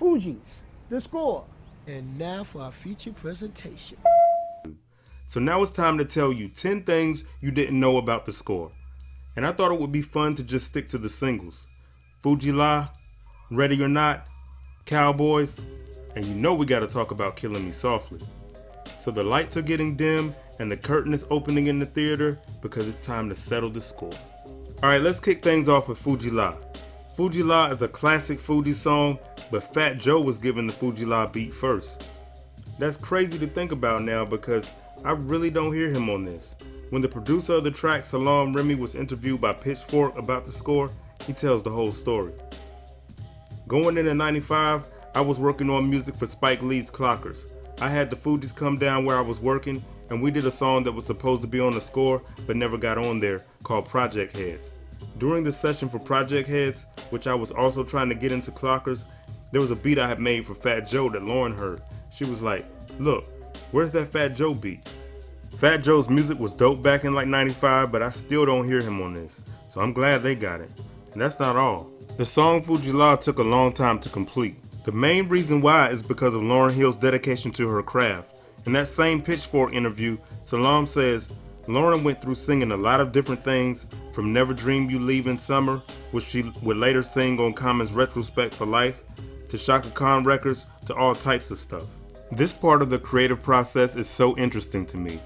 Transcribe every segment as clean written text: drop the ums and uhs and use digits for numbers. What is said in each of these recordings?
Fuji's, the score. And now for our feature presentation. So now it's time to tell you 10 things you didn't know about the score. And I thought it would be fun to just stick to the singles. Fuji La, Ready or Not, Cowboys, and you know we gotta talk about Killing Me Softly. So the lights are getting dim and the curtain is opening in the theater because it's time to settle the score. Alright, let's kick things off with Fuji La. Fuji La is a classic Fuji song, but Fat Joe was given the Fuji La beat first. That's crazy to think about now because I really don't hear him on this. When the producer of the track, Salam Remy, was interviewed by Pitchfork about the score, he tells the whole story. Going into '95, I was working on music for Spike Lee's Clockers. I had the Fugees come down where I was working, and we did a song that was supposed to be on the score but never got on there, called Project Heads. During the session for Project Heads, which I was also trying to get into Clockers, there was a beat I had made for Fat Joe that Lauren heard. She was like, "Look, where's that Fat Joe beat?" Fat Joe's music was dope back in like '95, but I still don't hear him on this, so I'm glad they got it. And that's not all. The song Fuji La took a long time to complete. The main reason why is because of Lauryn Hill's dedication to her craft. In that same Pitchfork interview, Salam says, Lauren went through singing a lot of different things, from Never Dream You Leave in Summer, which she would later sing on Common's Retrospect for Life, to Shaka Khan records, to all types of stuff. This part of the creative process is so interesting to me.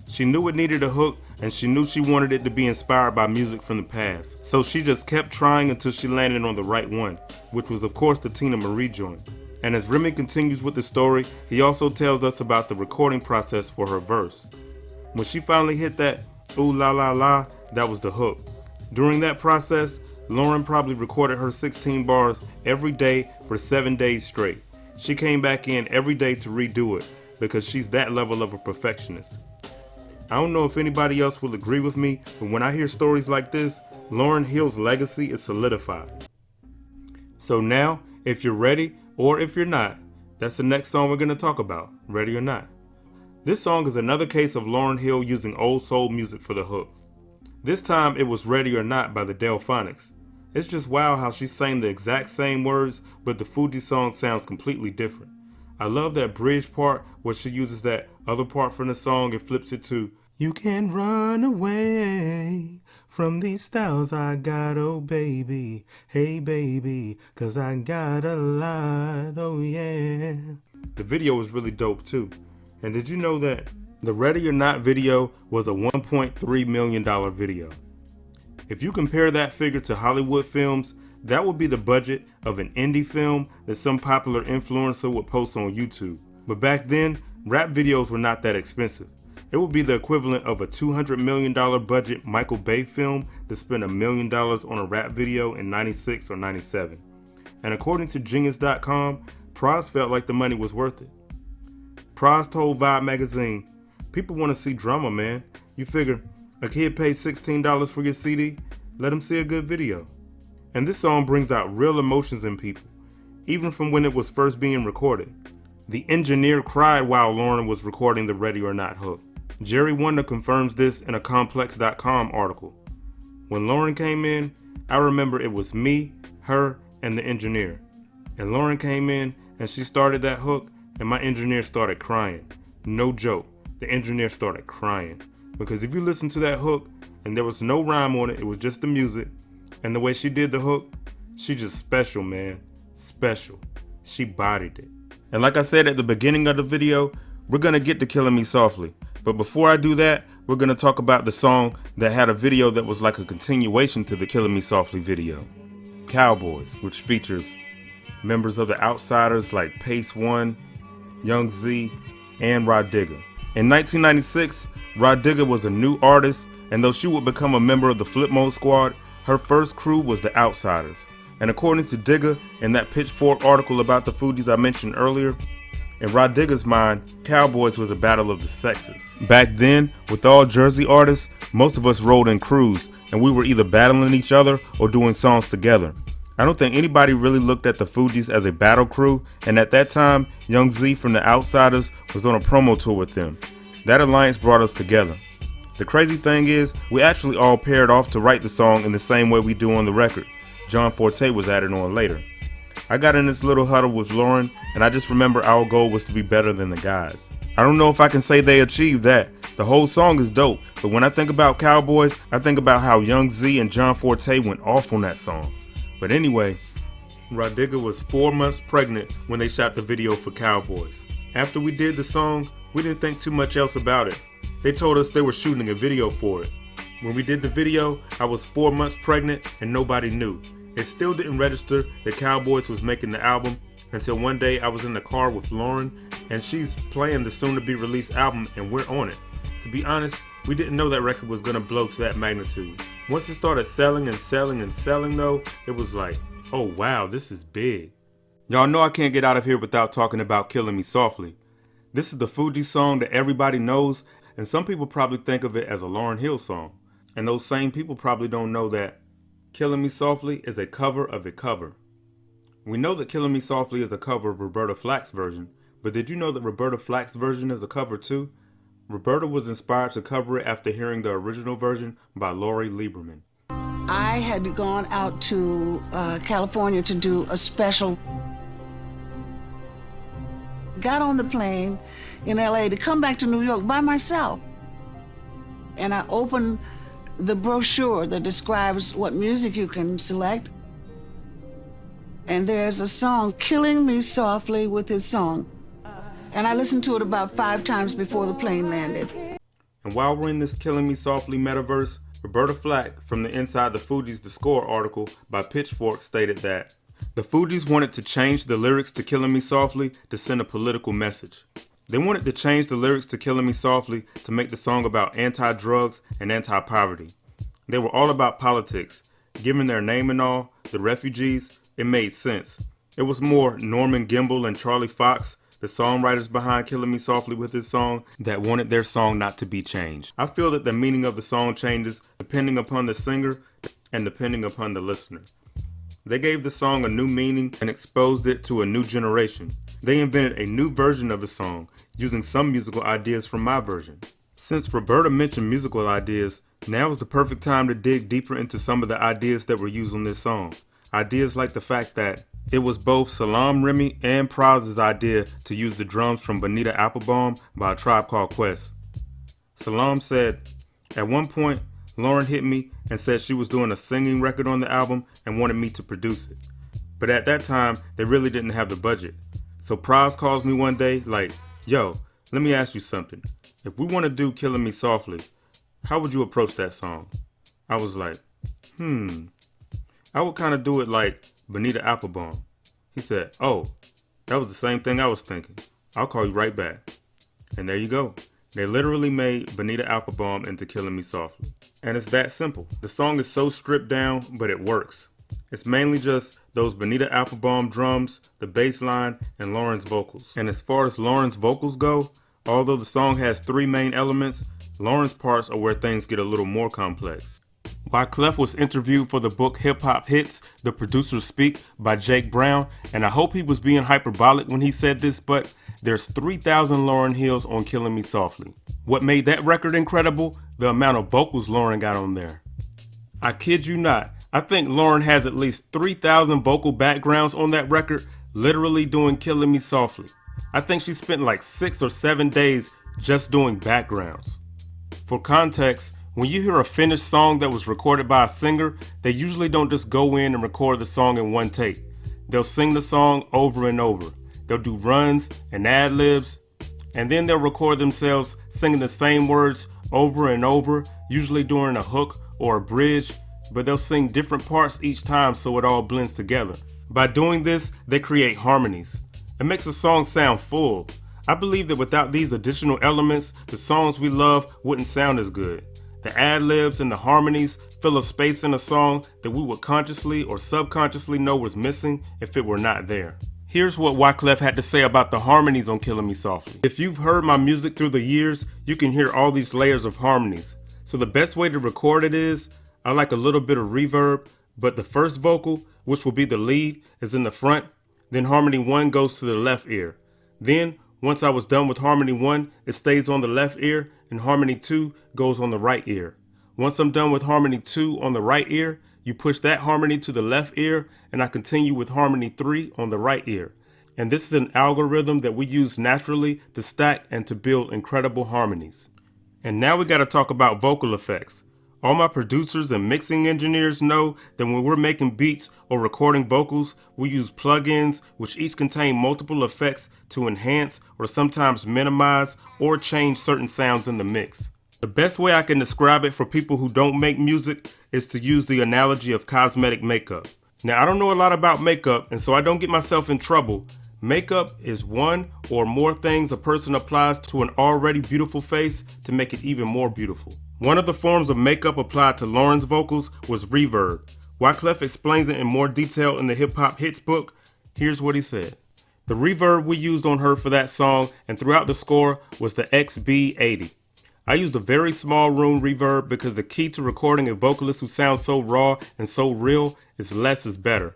She knew it needed a hook, and she knew she wanted it to be inspired by music from the past. So she just kept trying until she landed on the right one, which was of course the Tina Marie joint. And as Remy continues with the story, he also tells us about the recording process for her verse. When she finally hit that ooh la la la, that was the hook. During that process, Lauren probably recorded her 16 bars every day for 7 days straight. She came back in every day to redo it because she's that level of a perfectionist. I don't know if anybody else will agree with me, but when I hear stories like this, Lauryn Hill's legacy is solidified. So now, if you're ready, or if you're not, that's the next song we're going to talk about, Ready or Not. This song is another case of Lauryn Hill using old soul music for the hook. This time it was Ready or Not by the Delphonics. It's just wild how she sang the exact same words, but the Fuji song sounds completely different. I love that bridge part where she uses that other part from the song and flips it to, "You can run away from these styles I got, oh baby, hey baby, 'cause I got a lot, oh yeah." The video was really dope too. And did you know that the Ready or Not video was a $1.3 million video? If you compare that figure to Hollywood films, that would be the budget of an indie film that some popular influencer would post on YouTube. But back then, rap videos were not that expensive. It would be the equivalent of a $200 million budget Michael Bay film that spent $1 million on a rap video in '96 or '97. And according to Genius.com, Pras felt like the money was worth it. Pras told Vibe magazine, "People want to see drama, man. You figure, a kid paid $16 for your CD, let him see a good video." And this song brings out real emotions in people, even from when it was first being recorded. The engineer cried while Lauren was recording the Ready or Not hook. Jerry Wonder confirms this in a Complex.com article. When Lauren came in, I remember it was me, her, and the engineer. And Lauren came in and she started that hook and my engineer started crying. No joke, the engineer started crying. Because if you listen to that hook and there was no rhyme on it, it was just the music, and the way she did the hook, she just special, man. Special. She bodied it. And like I said at the beginning of the video, we're gonna get to Killing Me Softly. But before I do that, we're gonna talk about the song that had a video that was like a continuation to the Killing Me Softly video. Cowboys, which features members of the Outsiders like Pace One, Young Z, and Rod Digger. In 1996, Rod Digger was a new artist, and though she would become a member of the Flip Mode Squad, her first crew was the Outsiders. And according to Digger, in that Pitchfork article about the Fugees I mentioned earlier, in Rod Digger's mind, Cowboys was a battle of the sexes. Back then, with all Jersey artists, most of us rolled in crews, and we were either battling each other or doing songs together. I don't think anybody really looked at the Fugees as a battle crew, and at that time, Young Z from the Outsiders was on a promo tour with them. That alliance brought us together. The crazy thing is, we actually all paired off to write the song in the same way we do on the record. John Forte was added on later. I got in this little huddle with Lauren, and I just remember our goal was to be better than the guys. I don't know if I can say they achieved that. The whole song is dope, but when I think about Cowboys, I think about how Young Z and John Forte went off on that song. But anyway, Rodiga was 4 months pregnant when they shot the video for Cowboys. After we did the song, we didn't think too much else about it. They told us they were shooting a video for it. When we did the video, I was 4 months pregnant and nobody knew. It still didn't register that Cowboys was making the album until one day I was in the car with Lauren and she's playing the soon-to-be-released album and we're on it. To be honest, we didn't know that record was gonna blow to that magnitude. Once it started selling and selling and selling though, it was like, oh wow, this is big. Y'all know I can't get out of here without talking about Killing Me Softly. This is the Fuji song that everybody knows, and some people probably think of it as a Lauryn Hill song. And those same people probably don't know that Killing Me Softly is a cover of a cover. We know that Killing Me Softly is a cover of Roberta Flack's version, but did you know that Roberta Flack's version is a cover too? Roberta was inspired to cover it after hearing the original version by Lori Lieberman. I had gone out to California to do a special. Got on the plane in LA to come back to New York by myself. And I opened the brochure that describes what music you can select. And there's a song, Killing Me Softly, with his song. And I listened to it about 5 times before the plane landed. And while we're in this Killing Me Softly metaverse, Roberta Flack from the Inside the Fugees The Score article by Pitchfork stated that the Fugees wanted to change the lyrics to Killing Me Softly to send a political message. They wanted to change the lyrics to Killing Me Softly to make the song about anti-drugs and anti-poverty. They were all about politics. Given their name and all, the refugees, it made sense. It was more Norman Gimbel and Charlie Fox, the songwriters behind Killing Me Softly with this song, that wanted their song not to be changed. I feel that the meaning of the song changes depending upon the singer and depending upon the listener. They gave the song a new meaning and exposed it to a new generation. They invented a new version of the song, using some musical ideas from my version. Since Roberta mentioned musical ideas, now is the perfect time to dig deeper into some of the ideas that were used on this song. Ideas like the fact that it was both Salaam Remi and Praz's idea to use the drums from Bonita Applebum by A Tribe Called Quest. Salaam said, at one point, Lauren hit me and said she was doing a singing record on the album and wanted me to produce it. But at that time, they really didn't have the budget. So Praz calls me one day like, yo, let me ask you something. If we want to do Killing Me Softly, how would you approach that song? I was like, I would kind of do it like Bonita Applebum. He said, oh, that was the same thing I was thinking. I'll call you right back. And there you go. They literally made Bonita Applebum into Killing Me Softly. And it's that simple. The song is so stripped down, but it works. It's mainly just those Bonita Applebum drums, the bass line, and Lauren's vocals. And as far as Lauren's vocals go, although the song has 3 main elements, Lauren's parts are where things get a little more complex. Wyclef was interviewed for the book Hip Hop Hits, The Producers Speak by Jake Brown, and I hope he was being hyperbolic when he said this, but there's 3,000 Lauryn Hills on Killing Me Softly. What made that record incredible? The amount of vocals Lauren got on there. I kid you not, I think Lauren has at least 3,000 vocal backgrounds on that record, literally doing Killing Me Softly. I think she spent like 6 or 7 days just doing backgrounds. For context, when you hear a finished song that was recorded by a singer, they usually don't just go in and record the song in one take. They'll sing the song over and over. They'll do runs and ad-libs, and then they'll record themselves singing the same words over and over, usually during a hook or a bridge, but they'll sing different parts each time so it all blends together. By doing this, they create harmonies. It makes a song sound full. I believe that without these additional elements, the songs we love wouldn't sound as good. The ad-libs and the harmonies fill a space in a song that we would consciously or subconsciously know was missing if it were not there. Here's what Wyclef had to say about the harmonies on Killing Me Softly. If you've heard my music through the years, you can hear all these layers of harmonies. So the best way to record it is, I like a little bit of reverb, but the first vocal, which will be the lead, is in the front, then harmony 1 goes to the left ear. Then, once I was done with harmony 1, it stays on the left ear, and harmony 2 goes on the right ear. Once I'm done with harmony 2 on the right ear, you push that harmony to the left ear, and I continue with harmony 3 on the right ear. And this is an algorithm that we use naturally to stack and to build incredible harmonies. And now we got to talk about vocal effects. All my producers and mixing engineers know that when we're making beats or recording vocals, we use plugins which each contain multiple effects to enhance or sometimes minimize or change certain sounds in the mix. The best way I can describe it for people who don't make music is to use the analogy of cosmetic makeup. Now, I don't know a lot about makeup, and so I don't get myself in trouble. Makeup is one or more things a person applies to an already beautiful face to make it even more beautiful. One of the forms of makeup applied to Lauren's vocals was reverb. Wyclef explains it in more detail in the Hip Hop Hits book. Here's what he said. The reverb we used on her for that song and throughout the score was the XB80. I used a very small room reverb because the key to recording a vocalist who sounds so raw and so real is less is better.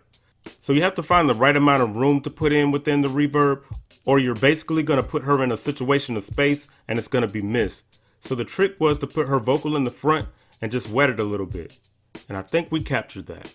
So you have to find the right amount of room to put in within the reverb, or you're basically going to put her in a situation of space and it's going to be missed. So the trick was to put her vocal in the front and just wet it a little bit. And I think we captured that.